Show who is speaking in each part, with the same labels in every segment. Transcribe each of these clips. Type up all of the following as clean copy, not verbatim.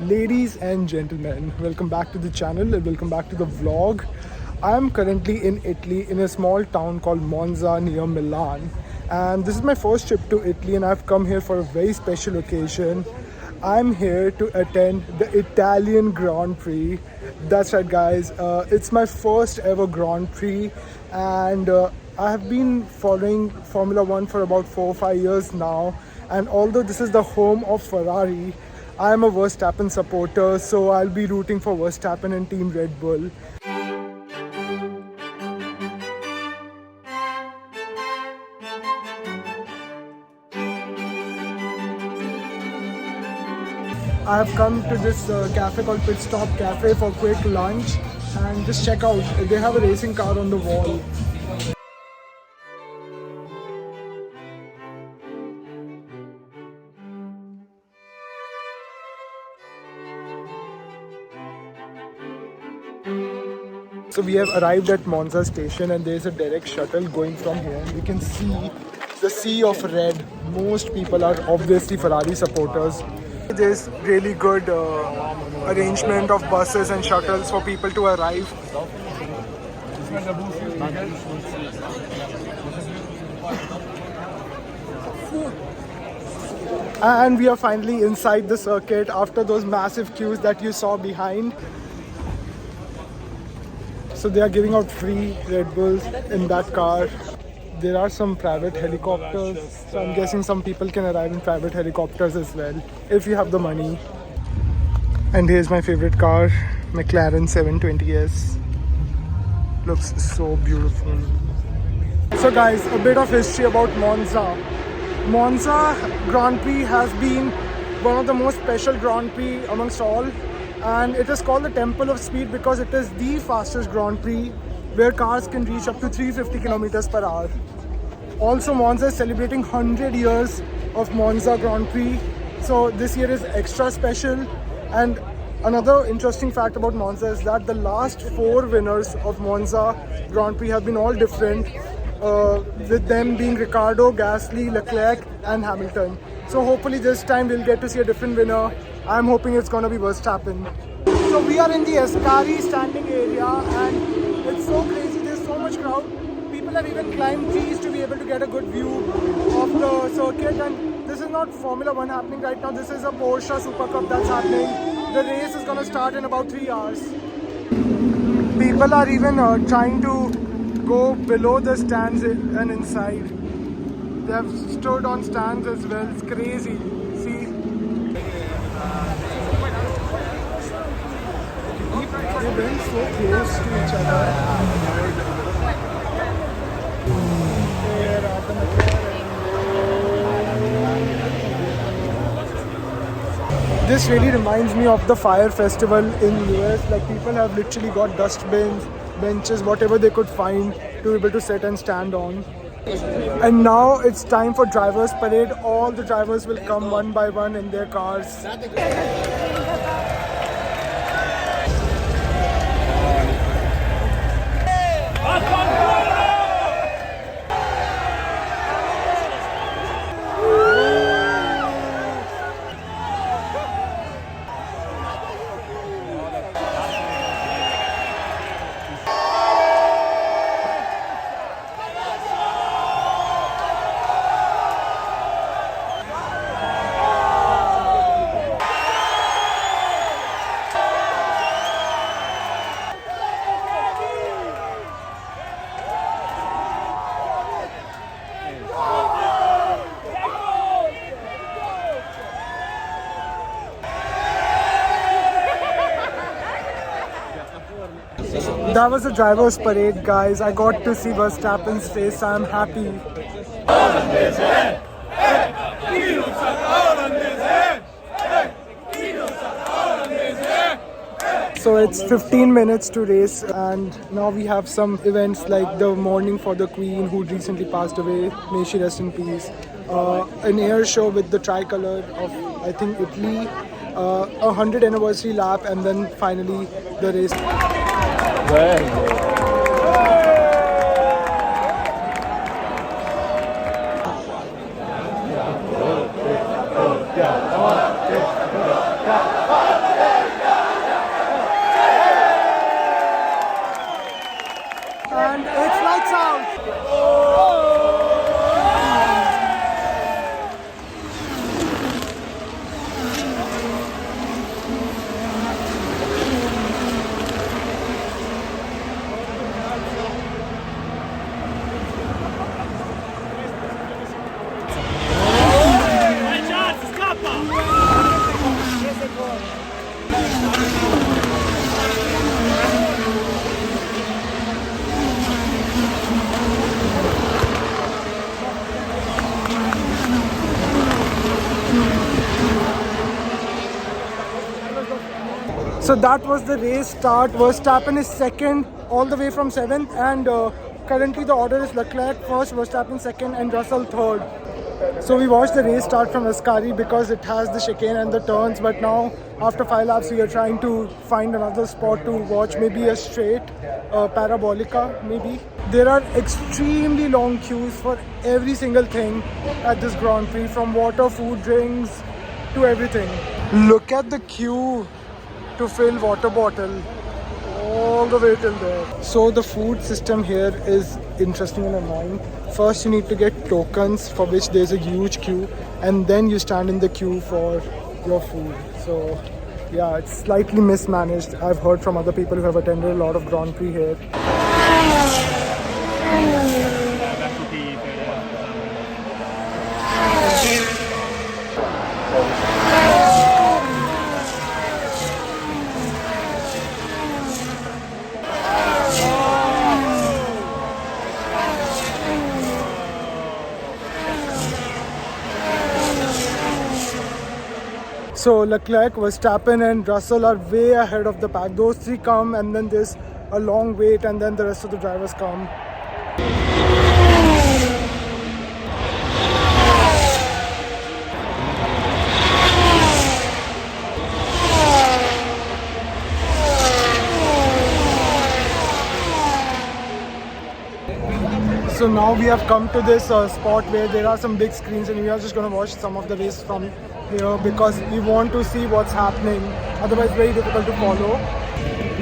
Speaker 1: Ladies and gentlemen, welcome back to the channel and welcome back to the vlog. I am currently in Italy in a small town called Monza near Milan, and this is my first trip to Italy and I've come here for a very special occasion. I'm here to attend the Italian Grand Prix. That's right guys, it's my first ever Grand Prix, and I have been following Formula 1 for about 4 or 5 years now, and although this is the home of Ferrari, I am a Verstappen supporter, so I'll be rooting for Verstappen and Team Red Bull. I have come to this cafe called Pit Stop Cafe for quick lunch, and just check out, they have a racing car on the wall. So we have arrived at Monza station and there's a direct shuttle going from here. You can see the sea of red. Most people are obviously Ferrari supporters. There's really good arrangement of buses and shuttles for people to arrive. And we are finally inside the circuit after those massive queues that you saw behind. So they are giving out free Red Bulls in that car. There are some private helicopters, so I'm guessing some people can arrive in private helicopters as well, if you have the money. And here's my favorite car, McLaren 720S. Looks so beautiful. So guys, a bit of history about Monza. Monza Grand Prix has been one of the most special Grand Prix amongst all. And it is called the Temple of Speed because it is the fastest Grand Prix where cars can reach up to 350 kilometers per hour. Also, Monza is celebrating 100 years of Monza Grand Prix, so this year is extra special. And another interesting fact about Monza is that the last 4 winners of Monza Grand Prix have been all different, with them being Ricciardo, Gasly, Leclerc and Hamilton. So hopefully this time we'll get to see a different winner. I'm hoping it's going to be Verstappen. So we are in the Ascari standing area and it's so crazy, there's so much crowd. People have even climbed trees to be able to get a good view of the circuit, and this is not Formula 1 happening right now, this is a Porsche Super Cup that's happening. The race is going to start in about 3 hours. People are even trying to go below the stands and inside. They have stood on stands as well, it's crazy. See? They're very so close to each other. This really reminds me of the fire festival in US. Like, people have literally got dustbins, benches, whatever they could find to be able to sit and stand on. And now it's time for drivers parade. All the drivers will come one by one in their cars. That was a driver's parade, guys. I got to see Verstappen's face. I'm happy. So it's 15 minutes to race, and now we have some events like the mourning for the Queen who recently passed away. May she rest in peace. An air show with the tricolor of, I think, Italy. A 100th anniversary lap, and then finally the race. So that was the race start. Verstappen is second all the way from 7th, and currently the order is Leclerc first, Verstappen second, and Russell third. So we watched the race start from Ascari because it has the chicane and the turns, but now after 5 laps we are trying to find another spot to watch, maybe a straight parabolica maybe. There are extremely long queues for every single thing at this Grand Prix, from water, food, drinks to everything. Look at the queue to fill water bottle all the way till there. So the food system here is interesting and annoying. First you need to get tokens, for which there's a huge queue, and then you stand in the queue for your food. So yeah, it's slightly mismanaged. I've heard from other people who have attended a lot of Grand Prix here. So Leclerc, Verstappen and Russell are way ahead of the pack. Those three come, and then there's a long wait, and then the rest of the drivers come. So now we have come to this spot where there are some big screens, and we are just going to watch some of the race from here because we want to see what's happening. Otherwise, very difficult to follow.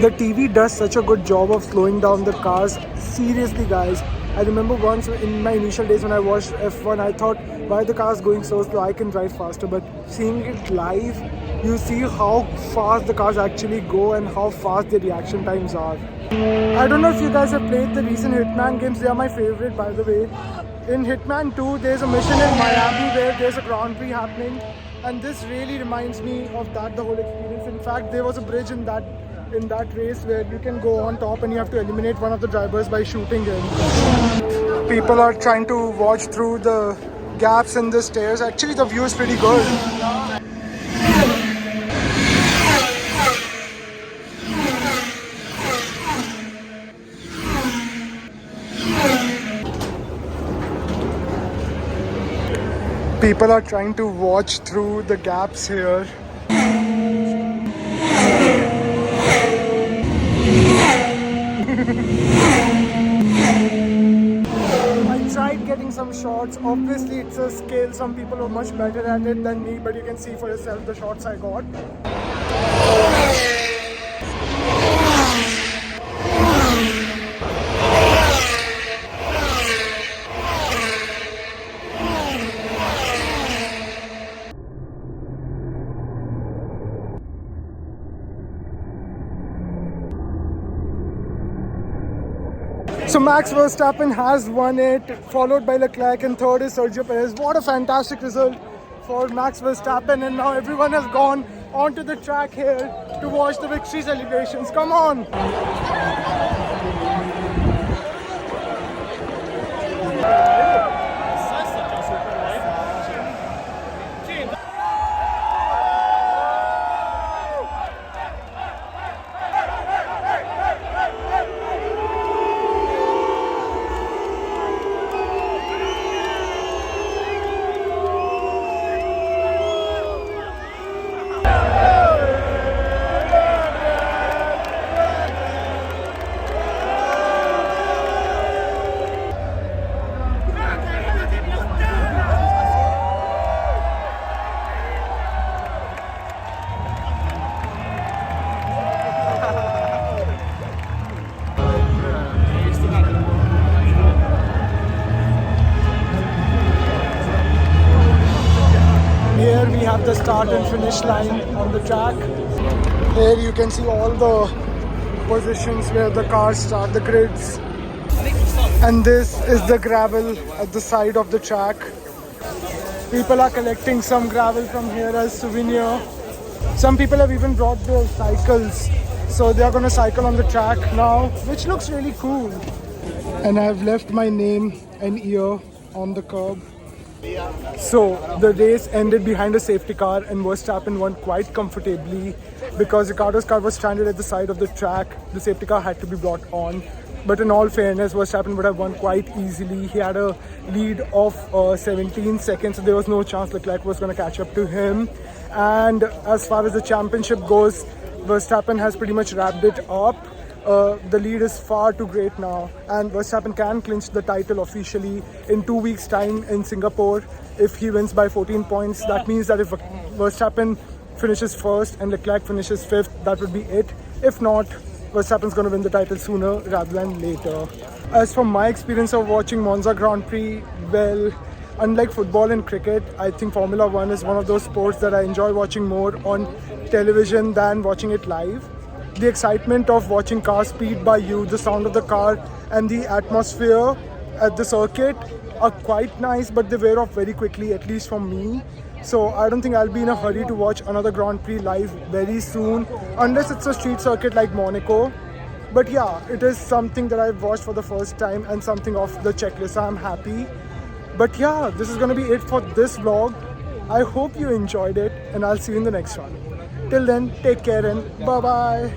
Speaker 1: The TV does such a good job of slowing down the cars. Seriously, guys. I remember once in my initial days when I watched F1, I thought, why are the cars going so slow? I can drive faster. But seeing it live, you see how fast the cars actually go and how fast the reaction times are. I don't know if you guys have played the recent Hitman games. They are my favorite, by the way. In Hitman 2, there's a mission in Miami where there's a Grand Prix happening, and this really reminds me of that, the whole experience. In fact, there was a bridge in that race where you can go on top and you have to eliminate one of the drivers by shooting him. People are trying to watch through the gaps in the stairs. Actually, the view is pretty good. People are trying to watch through the gaps here. I tried getting some shots. Obviously, it's a skill. Some people are much better at it than me, but you can see for yourself the shots I got. So Max Verstappen has won it, followed by Leclerc, and third is Sergio Perez. What a fantastic result for Max Verstappen, and now everyone has gone onto the track here to watch the victory celebrations. Come on! Here we have the start and finish line on the track. Here you can see all the positions where the cars start, the grids. And this is the gravel at the side of the track. People are collecting some gravel from here as souvenir. Some people have even brought their cycles. So they are going to cycle on the track now, which looks really cool. And I've left my name and year on the curb. So the race ended behind a safety car and Verstappen won quite comfortably because Ricardo's car was stranded at the side of the track. The safety car had to be brought on. But in all fairness, Verstappen would have won quite easily. He had a lead of 17 seconds, so there was no chance Leclerc was going to catch up to him. And as far as the championship goes, Verstappen has pretty much wrapped it up. The lead is far too great now, and Verstappen can clinch the title officially in 2 weeks' time in Singapore if he wins by 14 points. That means that if Verstappen finishes first and Leclerc finishes fifth, that would be it. If not, Verstappen's going to win the title sooner rather than later. As for my experience of watching Monza Grand Prix, well, unlike football and cricket, I think Formula One is one of those sports that I enjoy watching more on television than watching it live. The excitement of watching cars speed by you, the sound of the car, and the atmosphere at the circuit are quite nice, but they wear off very quickly, at least for me. So I don't think I'll be in a hurry to watch another Grand Prix live very soon, unless it's a street circuit like Monaco. But yeah, it is something that I've watched for the first time and something off the checklist, so I'm happy. But yeah, this is going to be it for this vlog. I hope you enjoyed it, and I'll see you in the next one. Till then, take care and bye-bye.